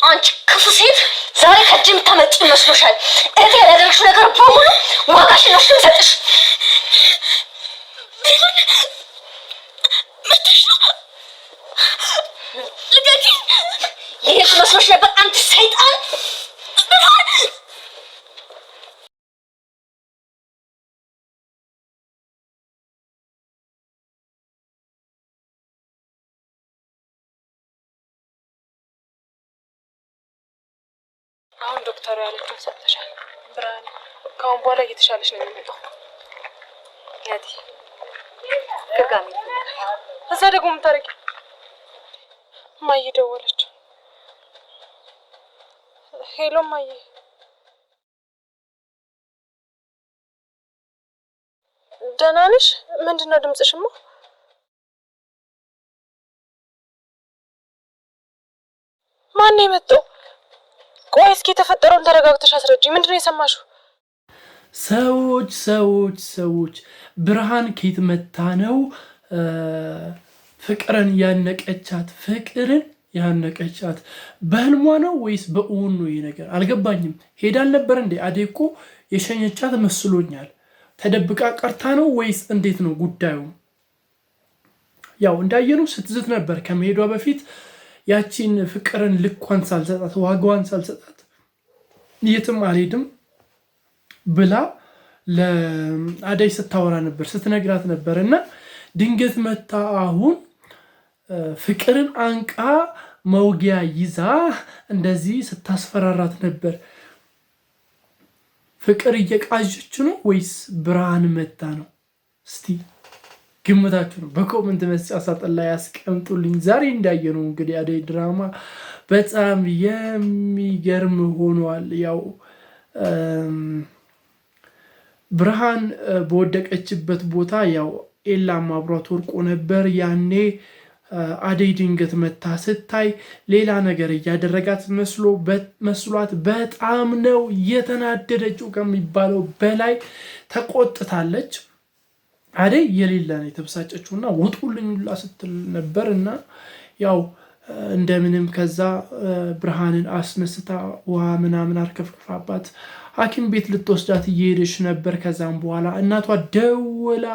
አንቺ ክፉ ሴት ዛሬ ከእጅ የምታመጪ መስሎሻል? እህቴ ያደረግሽው ነገር በሙሉ ዋጋሽን ነው የምሰጥሽ። ይሄ መስሎሽ ነበር አንቺ ሰይጣን? አሁን ዶክተሩ ያለችውን ሰምተሻል ብርሃን? ከአሁን በኋላ እየተሻለሽ ነው የሚመጣው። ያዲ ከጋሚ እዛ ደግሞ የምታረጊ ማዬ ደወለች። ሄሎ ማዬ። ደህና ነሽ? ምንድን ነው ድምፅሽማ? ማን ነው የመጣው? ቆይ እስኪ የተፈጠረውን ተረጋግተሽ አስረጂ። ምንድነው የሰማሽው? ሰዎች ብርሃን ከየት መታ ነው ፍቅርን ያነቀቻት? በህልሟ ነው ወይስ በእውን ነው? ይሄ ነገር አልገባኝም። ሄዳ አልነበር እንዴ? አደይ እኮ የሸኘቻት መስሎኛል። ተደብቃ ቀርታ ነው ወይስ እንዴት ነው ጉዳዩ? ያው እንዳየነው ስትዝት ነበር ከመሄዷ በፊት ያቺን ፍቅርን ልኳን ሳልሰጣት ዋጋዋን ሳልሰጣት የትም አልሄድም ብላ ለአደይ ስታወራ ነበር፣ ስትነግራት ነበር። እና ድንገት መታ አሁን ፍቅርን አንቃ መውጊያ ይዛ እንደዚህ ስታስፈራራት ነበር። ፍቅር እየቃዠች ነው ወይስ ብርሃን መታ ነው? እስቲ ግምታችሁ ነው በኮመንት መስጫ ሳጥን ላይ ያስቀምጡልኝ። ዛሬ እንዳየነው እንግዲህ አደይ ድራማ በጣም የሚገርም ሆኗል። ያው ብርሃን በወደቀችበት ቦታ ያው ኤላም አብሯት ወርቆ ነበር። ያኔ አደይ ድንገት መታ ስታይ ሌላ ነገር እያደረጋት መስሏት በጣም ነው የተናደደችው። ከሚባለው በላይ ተቆጥታለች። አደይ የሌለ ነው የተበሳጨችው እና ውጡልኝ ሁላ ስትል ነበር። እና ያው እንደምንም ከዛ ብርሃንን አስነስታ ውሃ ምናምን አርከፍክፋባት ሐኪም ቤት ልትወስዳት እየሄደች ነበር። ከዛም በኋላ እናቷ ደውላ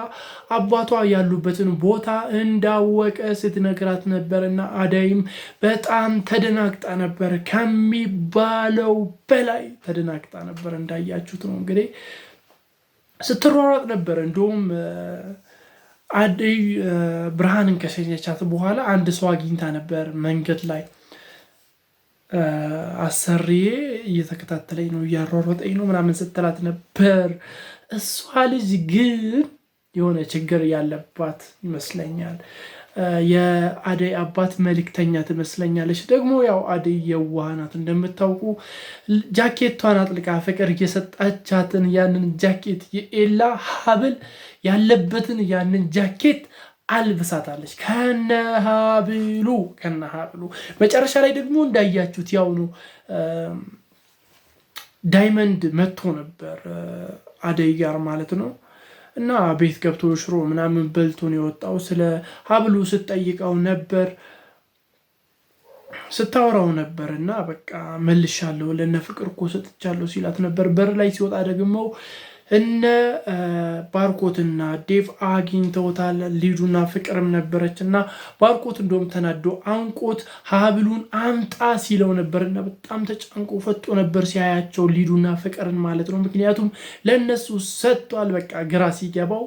አባቷ ያሉበትን ቦታ እንዳወቀ ስትነግራት ነበር። እና አደይም በጣም ተደናግጣ ነበር፣ ከሚባለው በላይ ተደናግጣ ነበር። እንዳያችሁት ነው እንግዲህ ስትሯሯጥ ነበር። እንደውም አደይ ብርሃንን ከሸኘቻት በኋላ አንድ ሰው አግኝታ ነበር መንገድ ላይ። አሰሪዬ እየተከታተለኝ ነው እያሯሯጠኝ ነው ምናምን ስትላት ነበር። እሷ ልጅ ግን የሆነ ችግር ያለባት ይመስለኛል። የአደይ አባት መልእክተኛ ትመስለኛለች። ደግሞ ያው አደይ የዋህ ናት እንደምታውቁ። ጃኬቷን አጥልቃ ፍቅር እየሰጣቻትን ያንን ጃኬት የኤላ ሀብል ያለበትን ያንን ጃኬት አልብሳታለች ከነሀብሉ። መጨረሻ ላይ ደግሞ እንዳያችሁት ያው ነው ዳይመንድ መጥቶ ነበር አደይ ጋር ማለት ነው። እና ቤት ገብቶ ሽሮ ምናምን በልቶ ነው የወጣው። ስለ ሀብሉ ስትጠይቀው ነበር፣ ስታወራው ነበር። እና በቃ መልሻለሁ ለነ ፍቅር እኮ ሰጥቻለሁ ሲላት ነበር። በር ላይ ሲወጣ ደግሞ እነ ባርኮትና ዴቭ አግኝተውታል። ሊዱና ፍቅርም ነበረች። እና ባርኮት እንደውም ተናዶ አንቆት ሀብሉን አምጣ ሲለው ነበር። እና በጣም ተጨንቆ ፈጦ ነበር ሲያያቸው ሊዱና ፍቅርን ማለት ነው። ምክንያቱም ለእነሱ ሰጥቷል። በቃ ግራ ሲገባው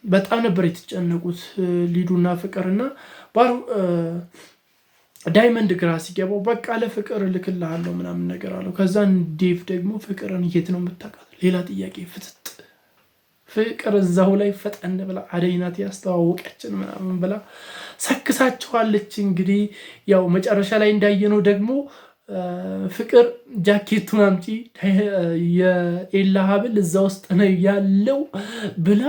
በጣም ነበር የተጨነቁት ሊዱና ፍቅርና ዳይመንድ ግራ ሲገባው በቃ ለፍቅር እልክልሃለሁ ምናምን ነገር አለው። ከዛን ዴቭ ደግሞ ፍቅርን የት ነው የምታውቃት? ሌላ ጥያቄ ፍትጥ። ፍቅር እዛው ላይ ፈጠን ብላ አደይ ናት ያስተዋወቀችን ምናምን ብላ ሰክሳቸዋለች። እንግዲህ ያው መጨረሻ ላይ እንዳየነው ደግሞ ፍቅር ጃኬቱን አምጪ የኤላ ሀብል እዛ ውስጥ ነው ያለው ብላ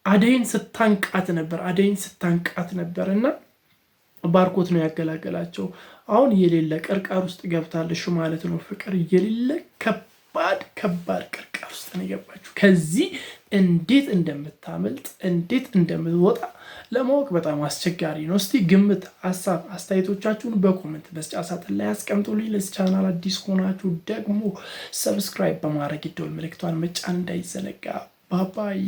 አደይን ስታንቃት ነበር እና ባርኮት ነው ያገላገላቸው። አሁን የሌለ ቅርቃር ውስጥ ገብታለሽ ማለት ነው። ፍቅር የሌለ ከባድ ቅርቃር ውስጥ ነው የገባችሁ። ከዚህ እንዴት እንደምታመልጥ እንዴት እንደምትወጣ ለማወቅ በጣም አስቸጋሪ ነው። እስቲ ግምት፣ ሀሳብ፣ አስተያየቶቻችሁን በኮሜንት መስጫ ሳጥን ላይ አስቀምጡልኝ። ለዚህ ቻናል አዲስ ከሆናችሁ ደግሞ ሰብስክራይብ በማድረግ የደወል ምልክቷን መጫን እንዳይዘነጋ። ባባይ